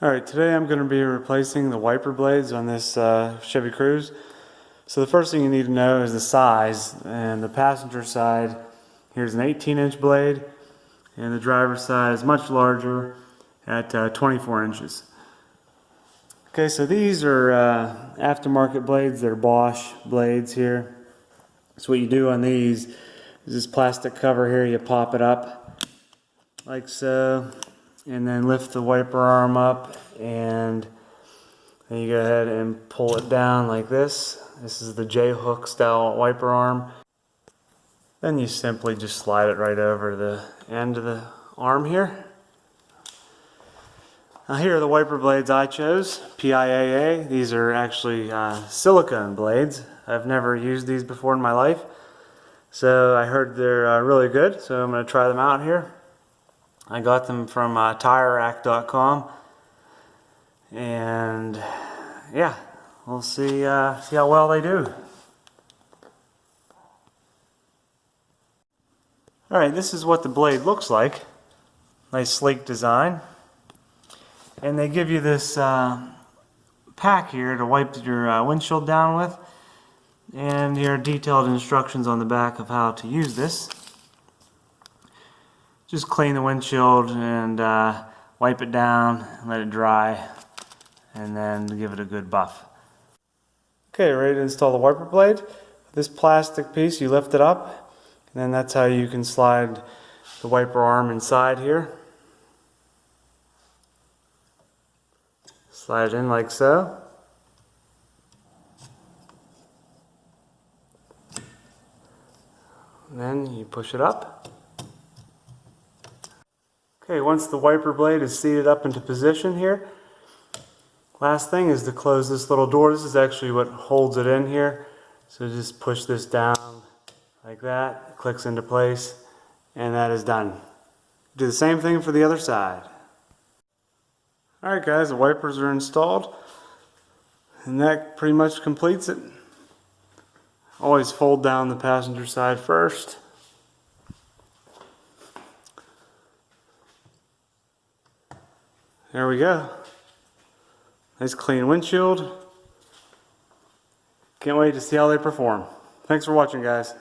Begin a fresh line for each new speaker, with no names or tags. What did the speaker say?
Alright, today I'm going to be replacing the wiper blades on this Chevy Cruze. So the first thing you need to know is the size. And the passenger side, here's an 18-inch blade, and the driver's side is much larger at 24 inches. Okay, so these are aftermarket blades. They're Bosch blades here. So what you do on these is this plastic cover here, you pop it up like so, and then lift the wiper arm up, and then you go ahead and pull it down like this. This is the J-hook style wiper arm. Then you simply just slide it right over the end of the arm here. Now here are the wiper blades I chose, PIAA. These are actually silicone blades. I've never used these before in my life, so I heard they're really good, so I'm going to try them out here. I got them from TireRack.com, and yeah, we'll see how well they do. Alright, this is what the blade looks like. Nice sleek design. And they give you this pack here to wipe your windshield down with, and your detailed instructions on the back of how to use this. Just clean the windshield and wipe it down, let it dry, and then give it a good buff. Okay, ready to install the wiper blade. This plastic piece, you lift it up, and then that's how you can slide the wiper arm inside here. Slide it in like so. And then you push it up. Okay, once the wiper blade is seated up into position here, last thing is to close this little door. This is actually what holds it in here. So just push this down like that, it clicks into place, and that is done. Do the same thing for the other side. Alright guys, the wipers are installed, and that pretty much completes it. Always fold down the passenger side first. There we go. Nice clean windshield. Can't wait to see how they perform. Thanks for watching, guys.